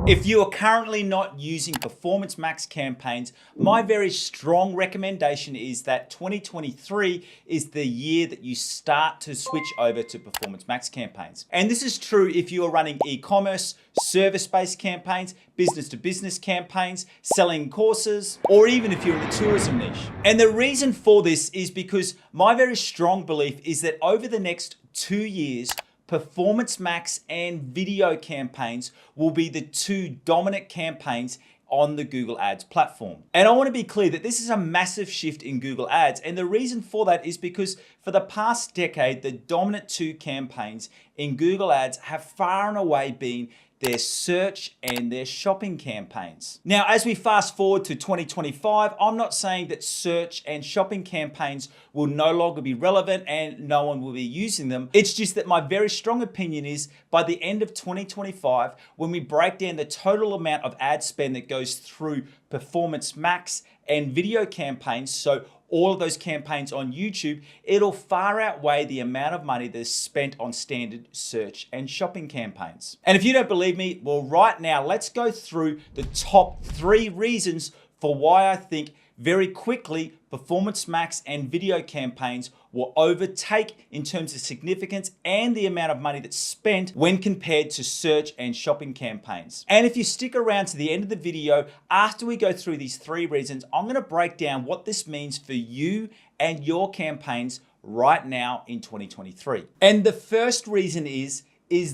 If you are currently not using Performance Max campaigns, my very strong recommendation is that 2023 is the year that you start to switch over to Performance Max campaigns. And this is true if you are running e-commerce, service-based campaigns, business-to-business campaigns, selling courses, or even if you're in the tourism niche. And the reason for this is because my very strong belief is that over the next 2 years, Performance Max and video campaigns will be the two dominant campaigns on the Google Ads platform. And I want to be clear that this is a massive shift in Google Ads. And the reason for that is because for the past decade, the dominant two campaigns in Google Ads have far and away been their search and their shopping campaigns. Now, as we fast forward to 2025, I'm not saying that search and shopping campaigns will no longer be relevant and no one will be using them. It's just that my very strong opinion is by the end of 2025, when we break down the total amount of ad spend that goes through Performance Max and video campaigns, so all of those campaigns on YouTube, it'll far outweigh the amount of money that is spent on standard search and shopping campaigns. And if you don't believe me, well, right now, let's go through the top 3 reasons for why I think very quickly Performance Max and video campaigns will overtake in terms of significance and the amount of money that's spent when compared to search and shopping campaigns. And if you stick around to the end of the video, after we go through these 3 reasons, I'm going to break down what this means for you and your campaigns right now in 2023. And the first reason is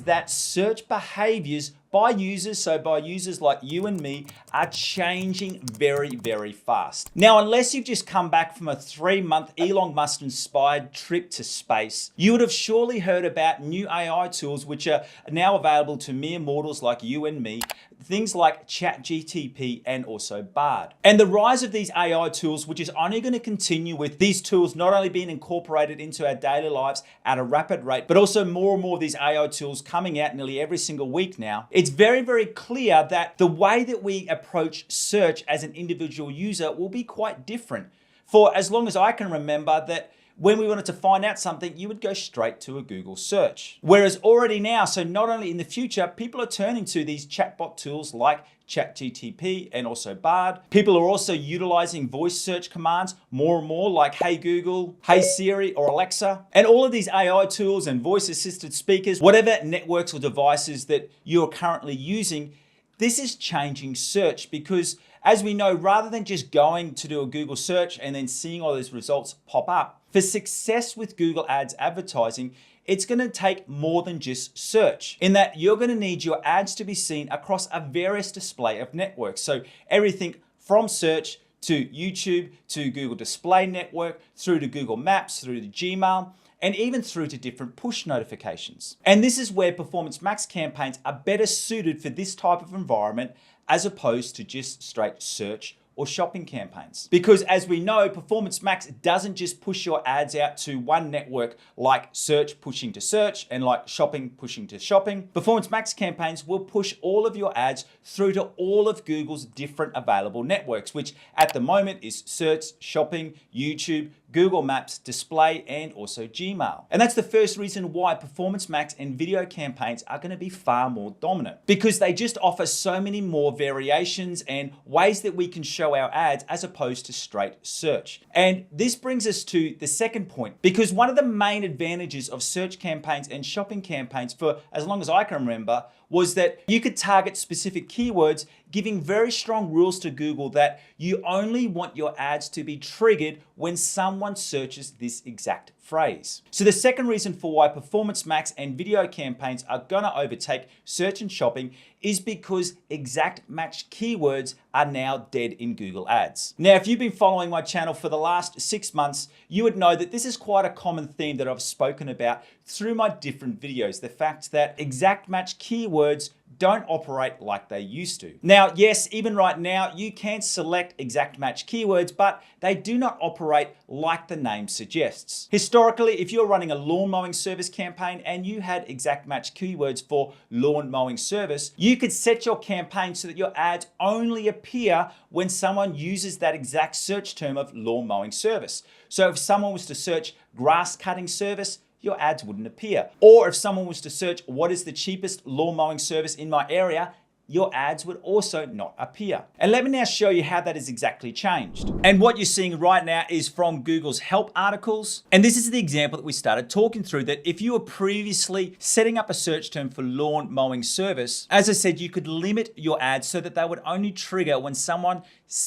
that search behaviors by users, so by users like you and me, are changing very, very fast. Now, unless you've just come back from a 3-month Elon Musk inspired trip to space, you would have surely heard about new AI tools which are now available to mere mortals like you and me, things like ChatGPT and also Bard. And the rise of these AI tools, which is only going to continue with these tools not only being incorporated into our daily lives at a rapid rate, but also more and more of these AI tools coming out nearly every single week now. It's very, very clear that the way that we approach search as an individual user will be quite different. For as long as I can remember that when we wanted to find out something, you would go straight to a Google search. Whereas already now, so not only in the future, people are turning to these chatbot tools like ChatGPT and also Bard. People are also utilizing voice search commands more and more like Hey Google, Hey Siri, or Alexa. And all of these AI tools and voice assisted speakers, whatever networks or devices that you're currently using, this is changing search because as we know, rather than just going to do a Google search and then seeing all those results pop up, for success with Google Ads advertising, it's going to take more than just search in that you're going to need your ads to be seen across a various display of networks. So everything from search to YouTube, to Google Display Network, through to Google Maps, through to Gmail, and even through to different push notifications. And this is where Performance Max campaigns are better suited for this type of environment as opposed to just straight search or shopping campaigns. Because as we know, Performance Max doesn't just push your ads out to one network like search pushing to search and like shopping pushing to shopping. Performance Max campaigns will push all of your ads through to all of Google's different available networks, which at the moment is search, shopping, YouTube, Google Maps, display, and also Gmail. And that's the first reason why Performance Max and video campaigns are going to be far more dominant because they just offer so many more variations and ways that we can show our ads as opposed to straight search. And this brings us to the second point, because one of the main advantages of search campaigns and shopping campaigns for as long as I can remember was that you could target specific keywords, giving very strong rules to Google that you only want your ads to be triggered when someone searches this exact phrase. So the second reason for why Performance Max and video campaigns are going to overtake search and shopping is because exact match keywords are now dead in Google Ads. Now, if you've been following my channel for the last 6 months, you would know that this is quite a common theme that I've spoken about through my different videos. The fact that exact match keywords don't operate like they used to. Now, yes, even right now, you can select exact match keywords, but they do not operate like the name suggests. Historically, if you're running a lawn mowing service campaign and you had exact match keywords for lawn mowing service, you could set your campaign so that your ads only appear when someone uses that exact search term of lawn mowing service. So if someone was to search grass cutting service, your ads wouldn't appear. Or if someone was to search what is the cheapest lawn mowing service in my area, your ads would also not appear. And let me now show you how that has exactly changed. And what you're seeing right now is from Google's help articles. And this is the example that we started talking through, that if you were previously setting up a search term for lawn mowing service, as I said, you could limit your ads so that they would only trigger when someone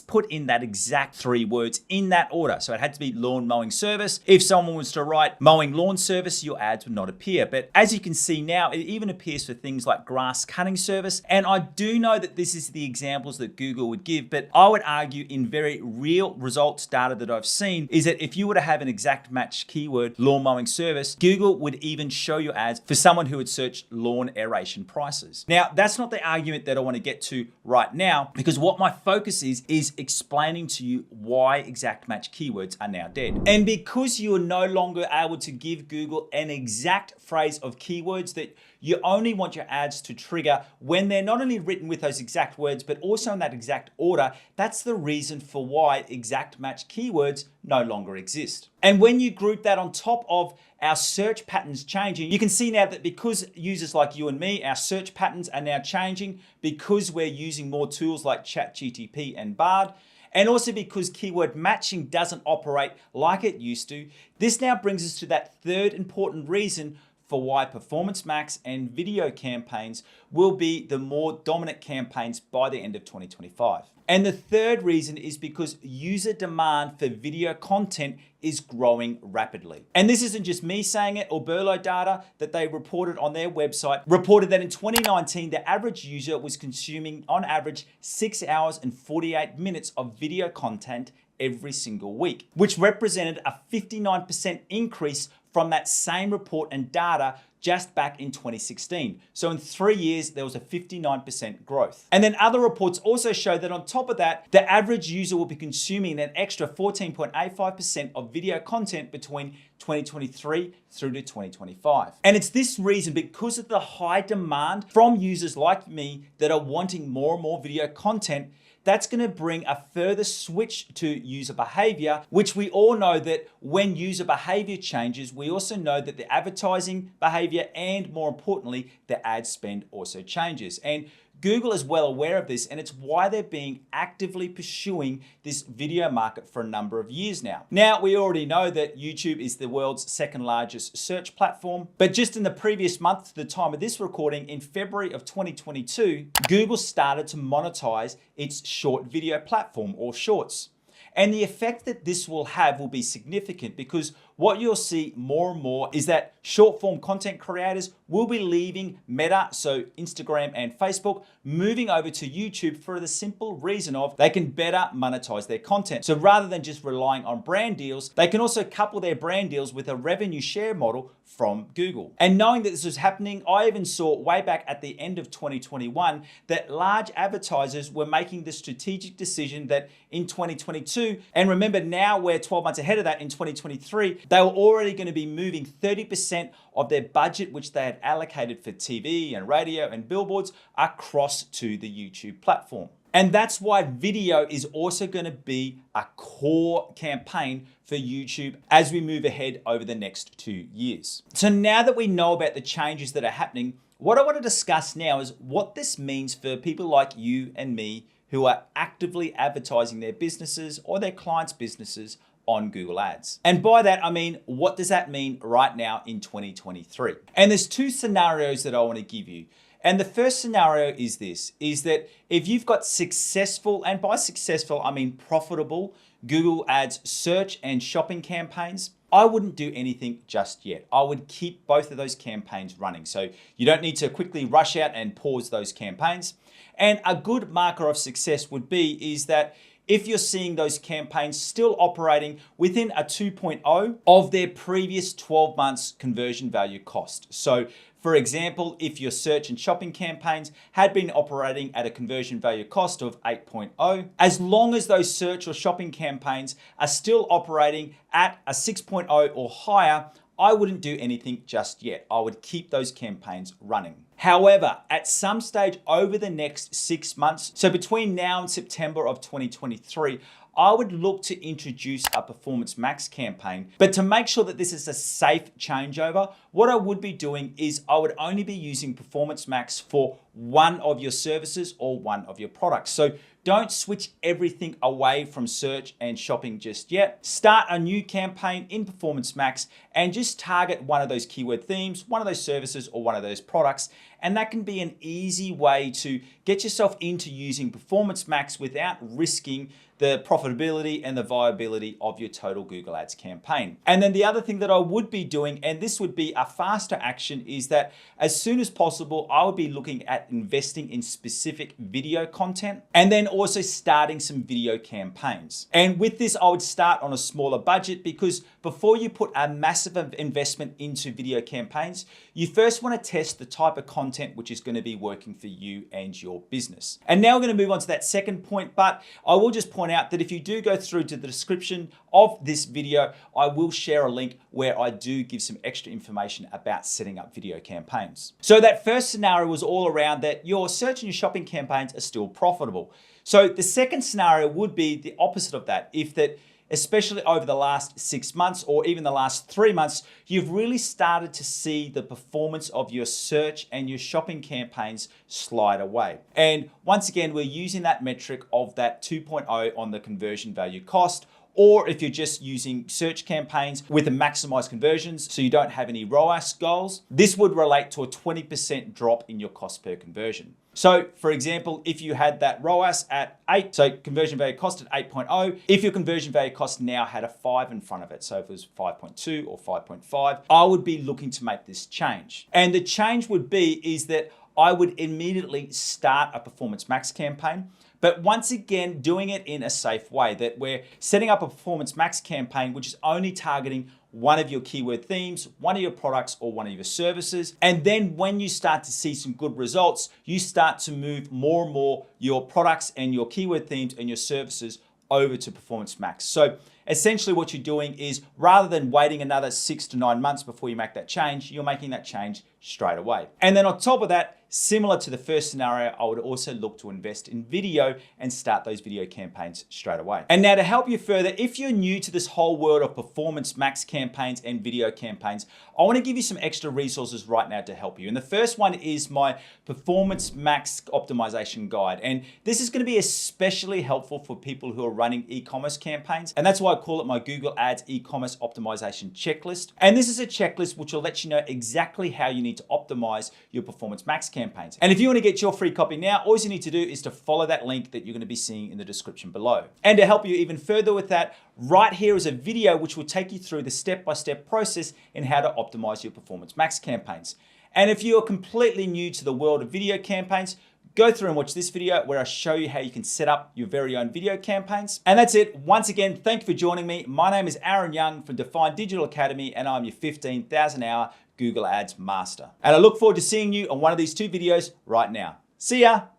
put in that exact 3 words in that order. So it had to be lawn mowing service. If someone was to write mowing lawn service, your ads would not appear. But as you can see now, it even appears for things like grass cutting service. And I do know that this is the examples that Google would give, but I would argue in very real results data that I've seen is that if you were to have an exact match keyword, lawn mowing service, Google would even show your ads for someone who would search lawn aeration prices. Now, that's not the argument that I want to get to right now, because what my focus is explaining to you why exact match keywords are now dead. And because you are no longer able to give Google an exact phrase of keywords that you only want your ads to trigger when they're not only written with those exact words, but also in that exact order, that's the reason for why exact match keywords no longer exist. And when you group that on top of our search patterns changing, you can see now that because users like you and me, our search patterns are now changing because we're using more tools like ChatGPT and Bard, and also because keyword matching doesn't operate like it used to. This now brings us to that third important reason for why Performance Max and video campaigns will be the more dominant campaigns by the end of 2025. And the third reason is because user demand for video content is growing rapidly. And this isn't just me saying it, or Burlo data that they reported on their website reported that in 2019, the average user was consuming on average 6 hours and 48 minutes of video content every single week, which represented a 59% increase from that same report and data just back in 2016. So in 3 years, there was a 59% growth. And then other reports also show that on top of that, the average user will be consuming an extra 14.85% of video content between 2023 through to 2025. And it's this reason, because of the high demand from users like me that are wanting more and more video content, that's going to bring a further switch to user behavior, which we all know that when user behavior changes, we also know that the advertising behavior and, more importantly, the ad spend also changes. And Google is well aware of this, and it's why they're being actively pursuing this video market for a number of years now. Now, we already know that YouTube is the world's second largest search platform, but just in the previous month to the time of this recording, in February of 2022, Google started to monetize its short video platform, or Shorts. And the effect that this will have will be significant, because what you'll see more and more is that short form content creators will be leaving Meta, so Instagram and Facebook, moving over to YouTube for the simple reason of they can better monetize their content. So rather than just relying on brand deals, they can also couple their brand deals with a revenue share model from Google. And knowing that this was happening, I even saw way back at the end of 2021 that large advertisers were making the strategic decision that in 2022, and remember now we're 12 months ahead of that in 2023, they were already going to be moving 30% of their budget, which they had allocated for TV and radio and billboards, across to the YouTube platform. And that's why video is also going to be a core campaign for YouTube as we move ahead over the next 2 years. So now that we know about the changes that are happening, what I want to discuss now is what this means for people like you and me who are actively advertising their businesses or their clients' businesses on Google Ads. And by that, I mean, what does that mean right now in 2023? And there's 2 scenarios that I want to give you. And the first scenario is this, is that if you've got successful, and by successful, I mean profitable, Google Ads search and shopping campaigns, I wouldn't do anything just yet. I would keep both of those campaigns running. So you don't need to quickly rush out and pause those campaigns. And a good marker of success would be is that if you're seeing those campaigns still operating within a 2.0 of their previous 12 months conversion value cost. So for example, if your search and shopping campaigns had been operating at a conversion value cost of 8.0, as long as those search or shopping campaigns are still operating at a 6.0 or higher, I wouldn't do anything just yet. I would keep those campaigns running. However, at some stage over the next 6 months, so between now and September of 2023, I would look to introduce a Performance Max campaign. But to make sure that this is a safe changeover, what I would be doing is I would only be using Performance Max for one of your services or one of your products. So don't switch everything away from search and shopping just yet. Start a new campaign in Performance Max and just target one of those keyword themes, one of those services, or one of those products. And that can be an easy way to get yourself into using Performance Max without risking the profitability and the viability of your total Google Ads campaign. And then the other thing that I would be doing, and this would be a faster action, is that as soon as possible, I would be looking at investing in specific video content and then also starting some video campaigns. And with this, I would start on a smaller budget, because before you put a massive investment into video campaigns, you first want to test the type of content which is going to be working for you and your business. And now we're going to move on to that second point, but I will just point out that if you do go through to the description of this video, I will share a link where I do give some extra information about setting up video campaigns. So that first scenario was all around that your search and your shopping campaigns are still profitable. So the second scenario would be the opposite of that. If that, especially over the last 6 months or even the last 3 months, you've really started to see the performance of your search and your shopping campaigns slide away. And once again, we're using that metric of that 2.0 on the conversion value cost. Or if you're just using search campaigns with a maximized conversions, so you don't have any ROAS goals, this would relate to a 20% drop in your cost per conversion. So for example, if you had that ROAS at 8, so conversion value cost at 8.0, if your conversion value cost now had a 5 in front of it, so if it was 5.2 or 5.5, I would be looking to make this change. And the change would be is that I would immediately start a Performance Max campaign. But once again, doing it in a safe way, that we're setting up a Performance Max campaign which is only targeting one of your keyword themes, one of your products, or one of your services. And then when you start to see some good results, you start to move more and more your products and your keyword themes and your services over to Performance Max. So essentially what you're doing is, rather than waiting another 6 to 9 months before you make that change, you're making that change straight away. And then on top of that, similar to the first scenario, I would also look to invest in video and start those video campaigns straight away. And now to help you further, if you're new to this whole world of Performance Max campaigns and video campaigns, I want to give you some extra resources right now to help you. And the first one is my Performance Max optimization guide. And this is going to be especially helpful for people who are running e-commerce campaigns. And that's why I call it my Google Ads e-commerce optimization checklist. And this is a checklist which will let you know exactly how you need to optimize your Performance Max campaigns. And if you want to get your free copy now, all you need to do is to follow that link that you're going to be seeing in the description below. And to help you even further with that, right here is a video which will take you through the step-by-step process in how to optimize your Performance Max campaigns. And if you're completely new to the world of video campaigns, go through and watch this video where I show you how you can set up your very own video campaigns. And that's it. Once again, thank you for joining me. My name is Aaron Young from Define Digital Academy, and I'm your 15,000 hour Google Ads master. And I look forward to seeing you on one of these 2 videos right now. See ya.